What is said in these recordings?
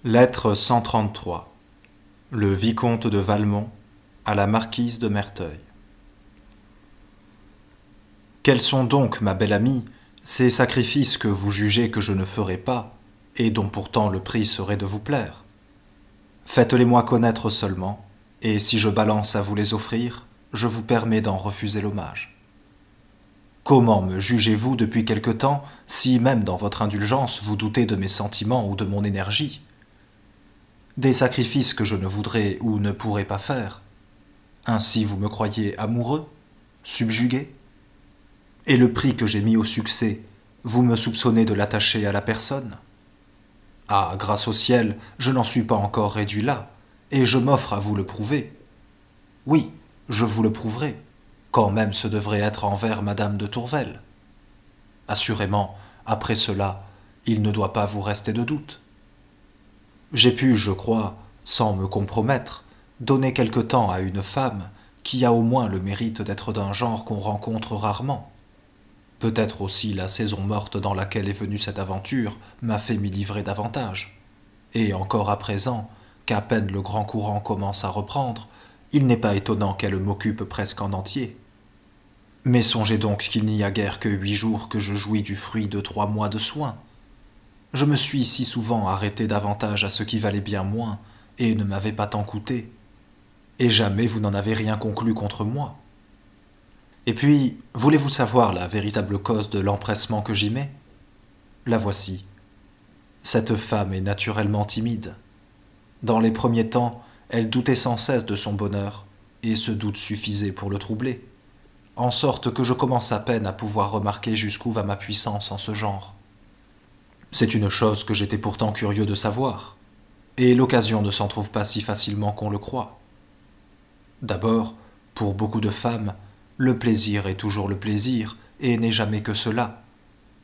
Lettre 133. Le vicomte de Valmont à la marquise de Merteuil. Quels sont donc, ma belle amie, ces sacrifices que vous jugez que je ne ferai pas, et dont pourtant le prix serait de vous plaire? Faites-les-moi connaître seulement, et si je balance à vous les offrir, je vous permets d'en refuser l'hommage. Comment me jugez-vous depuis quelque temps, si même dans votre indulgence vous doutez de mes sentiments ou de mon énergie? Des sacrifices que je ne voudrais ou ne pourrais pas faire. Ainsi vous me croyez amoureux, subjugué? Et le prix que j'ai mis au succès, vous me soupçonnez de l'attacher à la personne? Ah, grâce au ciel, je n'en suis pas encore réduit là, et je m'offre à vous le prouver. Oui, je vous le prouverai, quand même ce devrait être envers madame de Tourvel. Assurément, après cela, il ne doit pas vous rester de doute. J'ai pu, je crois, sans me compromettre, donner quelque temps à une femme qui a au moins le mérite d'être d'un genre qu'on rencontre rarement. Peut-être aussi la saison morte dans laquelle est venue cette aventure m'a fait m'y livrer davantage. Et encore à présent, qu'à peine le grand courant commence à reprendre, il n'est pas étonnant qu'elle m'occupe presque en entier. Mais songez donc qu'il n'y a guère que 8 jours que je jouis du fruit de 3 mois de soins. Je me suis si souvent arrêté davantage à ce qui valait bien moins et ne m'avait pas tant coûté. Et jamais vous n'en avez rien conclu contre moi. Et puis, voulez-vous savoir la véritable cause de l'empressement que j'y mets? La voici. Cette femme est naturellement timide. Dans les premiers temps, elle doutait sans cesse de son bonheur, et ce doute suffisait pour le troubler, en sorte que je commence à peine à pouvoir remarquer jusqu'où va ma puissance en ce genre. C'est une chose que j'étais pourtant curieux de savoir, et l'occasion ne s'en trouve pas si facilement qu'on le croit. D'abord, pour beaucoup de femmes, le plaisir est toujours le plaisir et n'est jamais que cela,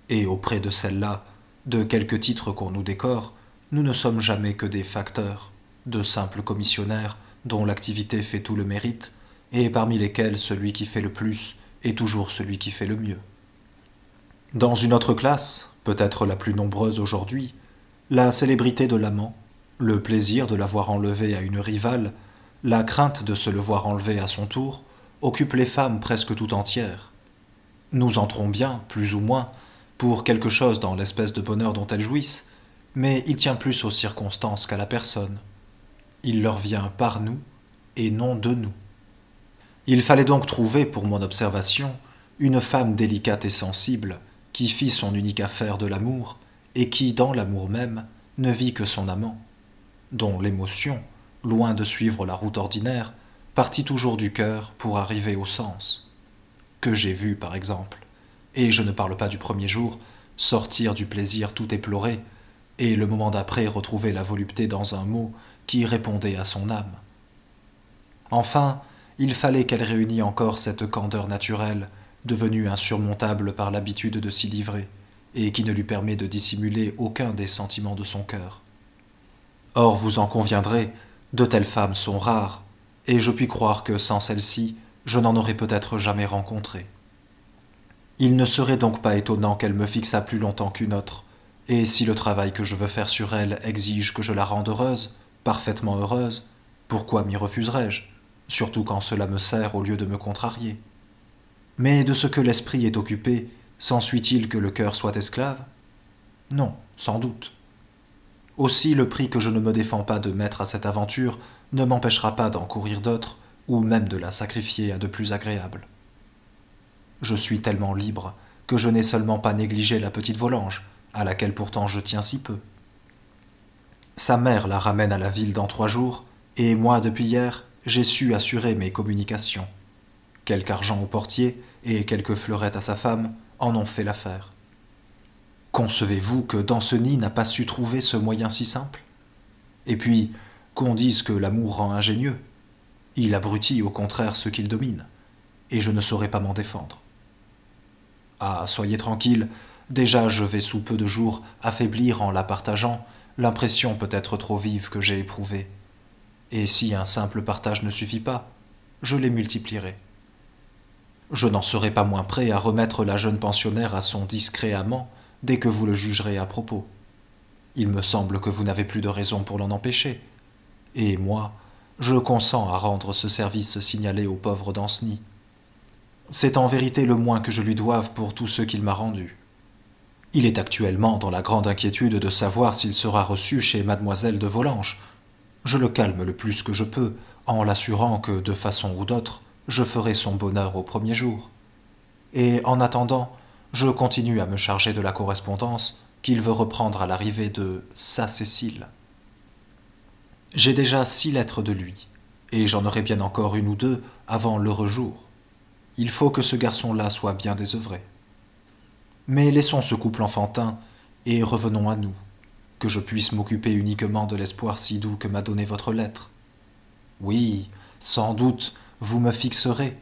et auprès de celles-là, de quelque titre qu'on nous décore, nous ne sommes jamais que des facteurs, de simples commissionnaires dont l'activité fait tout le mérite, et parmi lesquels celui qui fait le plus est toujours celui qui fait le mieux. Dans une autre classe, peut-être la plus nombreuse aujourd'hui, la célébrité de l'amant, le plaisir de l'avoir enlevé à une rivale, la crainte de se le voir enlever à son tour, occupent les femmes presque tout entières. Nous entrons bien, plus ou moins, pour quelque chose dans l'espèce de bonheur dont elles jouissent, mais il tient plus aux circonstances qu'à la personne. Il leur vient par nous et non de nous. Il fallait donc trouver, pour mon observation, une femme délicate et sensible, qui fit son unique affaire de l'amour, et qui, dans l'amour même, ne vit que son amant, dont l'émotion, loin de suivre la route ordinaire, partit toujours du cœur pour arriver au sens, que j'ai vu, par exemple, et je ne parle pas du premier jour, sortir du plaisir tout éploré, et le moment d'après retrouver la volupté dans un mot qui répondait à son âme. Enfin, il fallait qu'elle réunît encore cette candeur naturelle, devenue insurmontable par l'habitude de s'y livrer, et qui ne lui permet de dissimuler aucun des sentiments de son cœur. Or, vous en conviendrez, de telles femmes sont rares, et je puis croire que sans celle-ci, je n'en aurais peut-être jamais rencontré. Il ne serait donc pas étonnant qu'elle me fixât plus longtemps qu'une autre, et si le travail que je veux faire sur elle exige que je la rende heureuse, parfaitement heureuse, pourquoi m'y refuserais-je, surtout quand cela me sert au lieu de me contrarier? Mais de ce que l'esprit est occupé, s'ensuit-il que le cœur soit esclave? Non, sans doute. Aussi le prix que je ne me défends pas de mettre à cette aventure ne m'empêchera pas d'en courir d'autres, ou même de la sacrifier à de plus agréables. Je suis tellement libre que je n'ai seulement pas négligé la petite Volanges, à laquelle pourtant je tiens si peu. Sa mère la ramène à la ville dans 3 jours, et moi, depuis hier, j'ai su assurer mes communications. Quelque argent au portier et quelques fleurettes à sa femme en ont fait l'affaire. Concevez-vous que Danceny n'a pas su trouver ce moyen si simple? Et puis, qu'on dise que l'amour rend ingénieux. Il abrutit au contraire ceux qu'il domine, et je ne saurais pas m'en défendre. Ah, soyez tranquille, déjà je vais sous peu de jours affaiblir en la partageant l'impression peut-être trop vive que j'ai éprouvée. Et si un simple partage ne suffit pas, je les multiplierai. Je n'en serai pas moins prêt à remettre la jeune pensionnaire à son discret amant dès que vous le jugerez à propos. Il me semble que vous n'avez plus de raison pour l'en empêcher. Et moi, je consens à rendre ce service signalé au pauvre Danceny. C'est en vérité le moins que je lui doive pour tout ce qu'il m'a rendu. Il est actuellement dans la grande inquiétude de savoir s'il sera reçu chez mademoiselle de Volanges. Je le calme le plus que je peux, en l'assurant que, de façon ou d'autre, je ferai son bonheur au premier jour. Et en attendant, je continue à me charger de la correspondance qu'il veut reprendre à l'arrivée de sa Cécile. J'ai déjà 6 lettres de lui, et j'en aurai bien encore 1 ou 2 avant l'heureux jour. Il faut que ce garçon-là soit bien désœuvré. Mais laissons ce couple enfantin, et revenons à nous, que je puisse m'occuper uniquement de l'espoir si doux que m'a donné votre lettre. Oui, sans doute, vous me fixerez,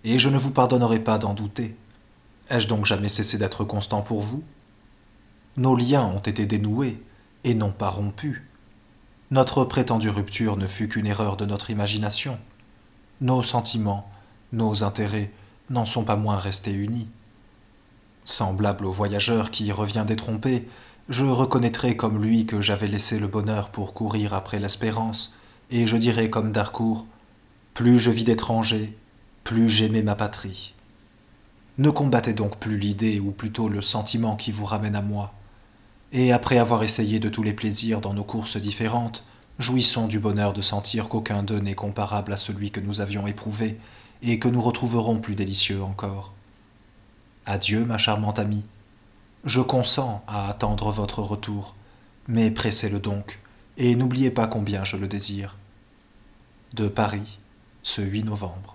et je ne vous pardonnerai pas d'en douter. Ai-je donc jamais cessé d'être constant pour vous? Nos liens ont été dénoués, et non pas rompus. Notre prétendue rupture ne fut qu'une erreur de notre imagination. Nos sentiments, nos intérêts n'en sont pas moins restés unis. Semblable au voyageur qui revient détrompé, je reconnaîtrai comme lui que j'avais laissé le bonheur pour courir après l'espérance, et je dirai comme d'Harcourt, « Plus je vis d'étranger, plus j'aimais ma patrie. » Ne combattez donc plus l'idée, ou plutôt le sentiment qui vous ramène à moi, et après avoir essayé de tous les plaisirs dans nos courses différentes, jouissons du bonheur de sentir qu'aucun d'eux n'est comparable à celui que nous avions éprouvé, et que nous retrouverons plus délicieux encore. Adieu, ma charmante amie. Je consens à attendre votre retour, mais pressez-le donc, et n'oubliez pas combien je le désire. De Paris, ce 8 novembre.